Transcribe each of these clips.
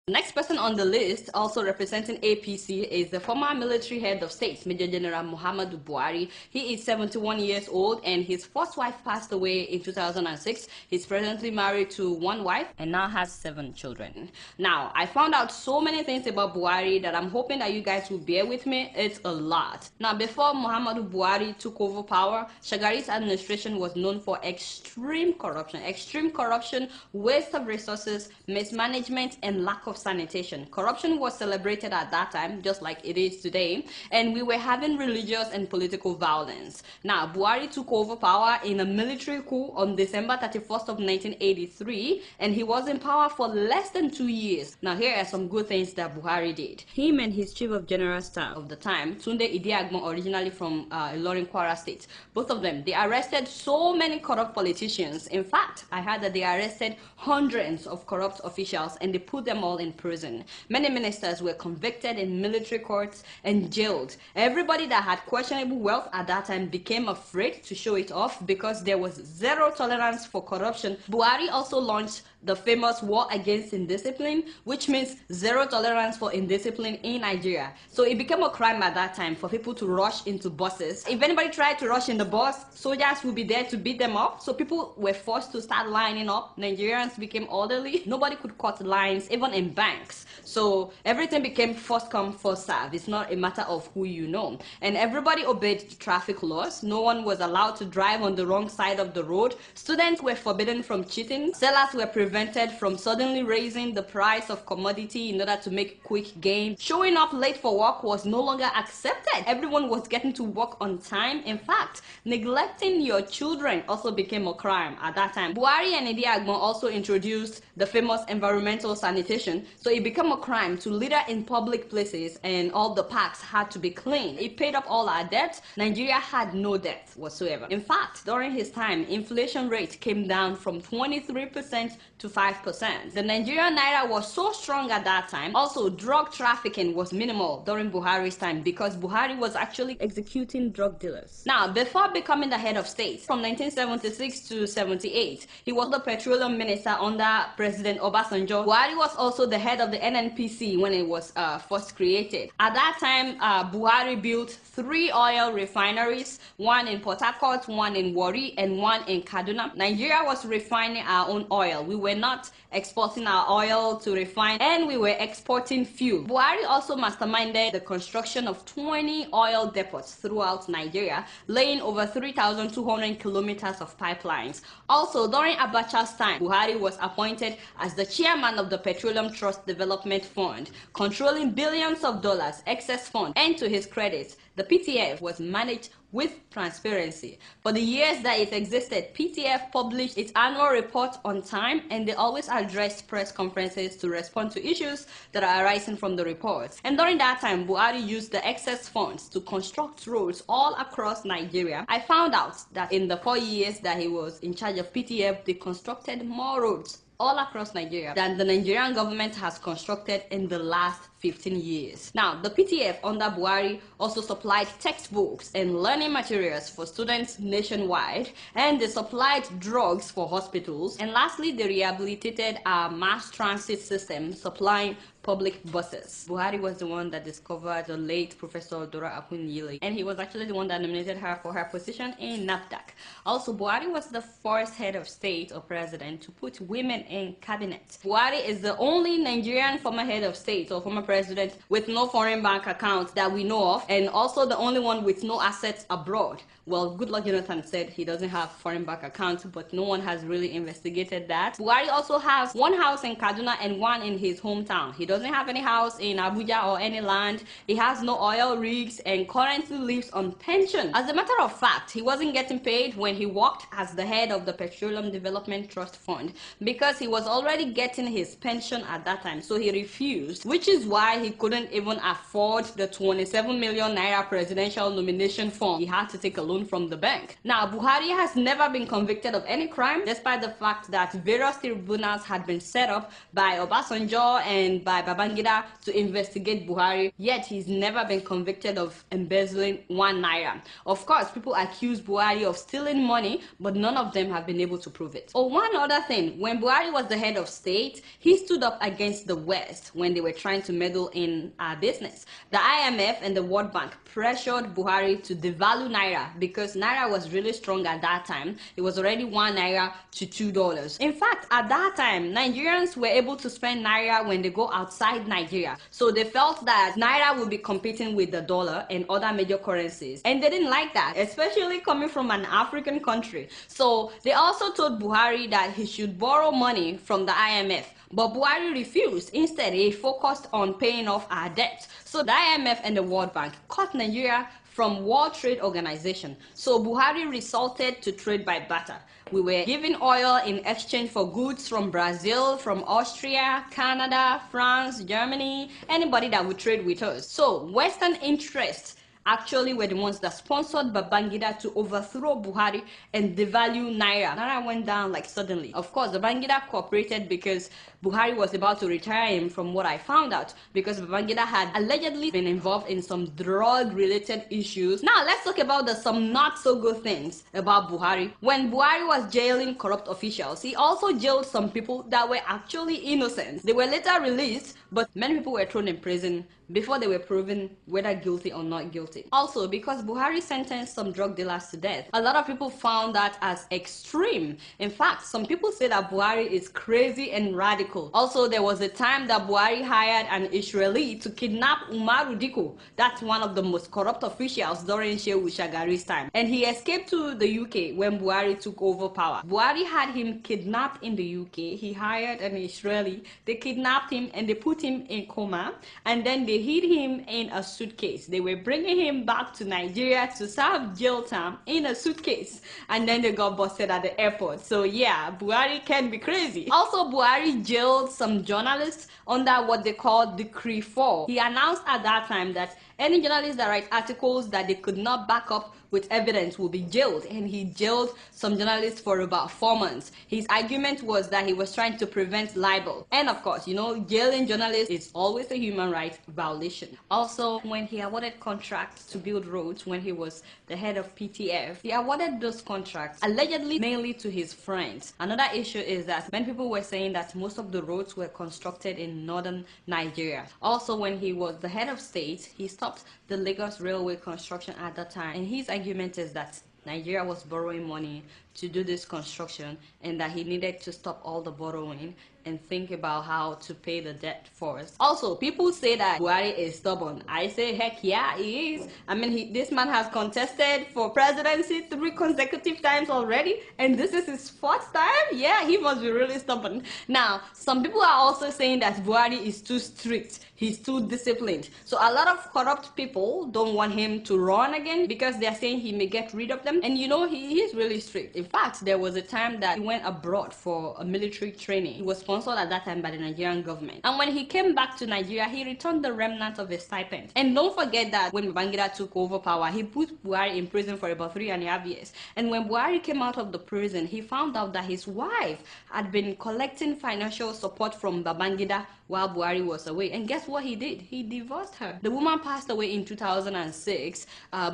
The next person on the list, also representing APC, is the former military head of state, Major General Muhammadu Buhari. He is 71 years old and his first wife passed away in 2006. He's presently married to one wife and now has 7 children. Now, I found out so many things about Buhari that I'm hoping that you guys will bear with me. It's a lot. Now, before Muhammadu Buhari took over power, Shagari's administration was known for extreme corruption, waste of resources, mismanagement, and lack of sanitation. Corruption was celebrated at that time, just like it is today, and we were having religious and political violence. Now, Buhari took over power in a military coup on December 31st of 1983, and he was in power for less than 2 years. Now, here are some good things that Buhari did. Him and his chief of general staff of the time, Tunde Idiagbon, originally from Ilorin, Kwara State, both of them, they arrested so many corrupt politicians. In fact, I heard that they arrested hundreds of corrupt officials and they put them all in prison. Many ministers were convicted in military courts and jailed. Everybody that had questionable wealth at that time became afraid to show it off because there was zero tolerance for corruption. Buhari also launched the famous war against indiscipline, which means zero tolerance for indiscipline in Nigeria. So it became a crime at that time for people to rush into buses. If anybody tried to rush in the bus, soldiers would be there to beat them up. So people were forced to start lining up. Nigerians became orderly. Nobody could cut lines, even in banks. So everything became first come, first serve. It's not a matter of who you know. And everybody obeyed traffic laws. No one was allowed to drive on the wrong side of the road. Students were forbidden from cheating. Sellers were prevented from suddenly raising the price of commodity in order to make quick gain. Showing up late for work was no longer accepted. Everyone was getting to work on time. In fact, neglecting your children also became a crime at that time. Buhari and Idiagbon also introduced the famous environmental sanitation, so it became a crime to litter in public places and all the parks had to be clean. It paid up all our debt. Nigeria had no debt whatsoever. In fact, during his time, inflation rate came down from 23% to 5%. The Nigerian naira was so strong at that time. Also, drug trafficking was minimal during Buhari's time because Buhari was actually executing drug dealers. Now, before becoming the head of state, from 1976 to 78, he was the petroleum minister under President Obasanjo. Buhari was also the head of the NNPC when it was first created. At that time, Buhari built 3 oil refineries, one in Port Harcourt, one in Warri, and one in Kaduna. Nigeria was refining our own oil. We were not exporting our oil to refine, and we were exporting fuel. Buhari also masterminded the construction of 20 oil depots throughout Nigeria, laying over 3,200 kilometers of pipelines. Also, during Abacha's time, Buhari was appointed as the chairman of the Petroleum Trust Development Fund, controlling billions of dollars excess fund, and to his credit, the PTF was managed with transparency. For the years that it existed, PTF published its annual report on time and they always addressed press conferences to respond to issues that are arising from the reports. And during that time, Buhari used the excess funds to construct roads all across Nigeria. I found out that in the 4 years that he was in charge of PTF, they constructed more roads all across Nigeria than the Nigerian government has constructed in the last 15 years. Now, the PTF under Buhari also supplied textbooks and learning materials for students nationwide, and they supplied drugs for hospitals. And lastly, they rehabilitated our mass transit system, supplying public buses. Buhari was the one that discovered the late Professor Dora Akunyili, and he was actually the one that nominated her for her position in NAFDAC. Also, Buhari was the first head of state or president to put women in cabinet. Buhari is the only Nigerian former head of state or former president with no foreign bank account that we know of, and also the only one with no assets abroad. Well, Goodluck Jonathan said he doesn't have foreign bank accounts, but no one has really investigated that. Buhari also has one house in Kaduna and one in his hometown. He doesn't have any house in Abuja or any land. He has no oil rigs and currently lives on pension. As a matter of fact, he wasn't getting paid when he worked as the head of the Petroleum Development Trust Fund because he was already getting his pension at that time, so he refused, which is why why he couldn't even afford the 27 million naira presidential nomination fund. He had to take a loan from the bank. Now, Buhari has never been convicted of any crime, despite the fact that various tribunals had been set up by Obasanjo and by Babangida to investigate Buhari, yet he's never been convicted of embezzling 1 naira. Of course, people accuse Buhari of stealing money, but none of them have been able to prove it. Oh, one other thing, when Buhari was the head of state, he stood up against the West when they were trying to meddle in our business. The IMF and the World Bank pressured Buhari to devalue naira because naira was really strong at that time. It was already 1 naira to $2. In fact, at that time, Nigerians were able to spend naira when they go outside Nigeria. So they felt that naira would be competing with the dollar and other major currencies. And they didn't like that, especially coming from an African country. So they also told Buhari that he should borrow money from the IMF. But Buhari refused. Instead, he focused on paying off our debt. So the IMF and the World Bank cut Nigeria from World Trade Organization. So Buhari resorted to trade by barter. We were giving oil in exchange for goods from Brazil, from Austria, Canada, France, Germany, anybody that would trade with us. So Western interests actually were the ones that sponsored Babangida to overthrow Buhari and devalue naira. Naira went down like suddenly. Of course, Babangida cooperated because Buhari was about to retire him, from what I found out, because Babangida had allegedly been involved in some drug-related issues. Now, let's talk about some not-so-good things about Buhari. When Buhari was jailing corrupt officials, he also jailed some people that were actually innocent. They were later released, but many people were thrown in prison before they were proven whether guilty or not guilty. Also, because Buhari sentenced some drug dealers to death, a lot of people found that as extreme. In fact, some people say that Buhari is crazy and radical. Also, there was a time that Buhari hired an Israeli to kidnap Umaru Diko. That's one of the most corrupt officials during Shehu Shagari's time. And he escaped to the UK when Buhari took over power. Buhari had him kidnapped in the UK. He hired an Israeli. They kidnapped him and they put him in coma. And then they hid him in a suitcase. They were bringing him back to Nigeria to serve jail time in a suitcase, and then they got busted at the airport. So yeah, Buhari can be crazy. Also, Buhari jailed some journalists under what they call Decree 4. He announced at that time that any journalist that writes articles that they could not back up with evidence will be jailed, and he jailed some journalists for about 4 months. His argument was that he was trying to prevent libel. And of course, you know, jailing journalists is always a human rights violation. Also, when he awarded contracts to build roads when he was the head of PTF, he awarded those contracts allegedly mainly to his friends. Another issue is that many people were saying that most of the roads were constructed in northern Nigeria. Also, when he was the head of state, he stopped the Lagos railway construction at that time, and his argument is that Nigeria was borrowing money to do this construction and that he needed to stop all the borrowing and think about how to pay the debt first. Also, people say that Buhari is stubborn. I say, heck yeah, he is. I mean, this man has contested for presidency 3 consecutive times already, and this is his 4th time? Yeah, he must be really stubborn. Now, some people are also saying that Buhari is too strict. He's too disciplined. So a lot of corrupt people don't want him to run again because they're saying he may get rid of them. And you know, he is really strict. In fact, there was a time that he went abroad for a military training. He was sponsored at that time by the Nigerian government. And when he came back to Nigeria, he returned the remnant of his stipend. And don't forget that when Babangida took over power, he put Buhari in prison for about 3.5 years. And when Buhari came out of the prison, he found out that his wife had been collecting financial support from Babangida while Buhari was away. And guess what he did? He divorced her. The woman passed away in 2006,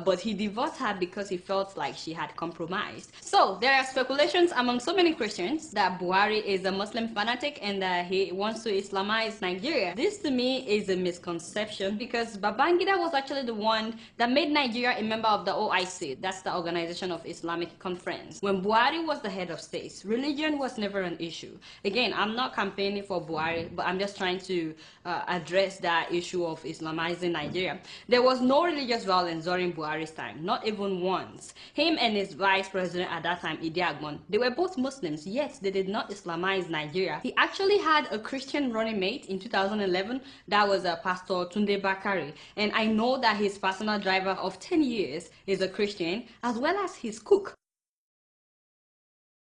but he divorced her because he felt like she had compromised. So there are speculations among so many Christians that Buhari is a Muslim fanatic and that he wants to Islamize Nigeria. This to me is a misconception because Babangida was actually the one that made Nigeria a member of the OIC. That's the Organization of Islamic Conference. When Buhari was the head of state, religion was never an issue. Again, I'm not campaigning for Buhari, but I'm just trying to address that issue of Islamizing Nigeria. There was no religious violence during Buhari's time, not even once. Him and his vice president at that time, Idi Agbon, they were both Muslims, yet they did not Islamize Nigeria. He actually had a Christian running mate in 2011, that was Pastor Tunde Bakari, and I know that his personal driver of 10 years is a Christian, as well as his cook.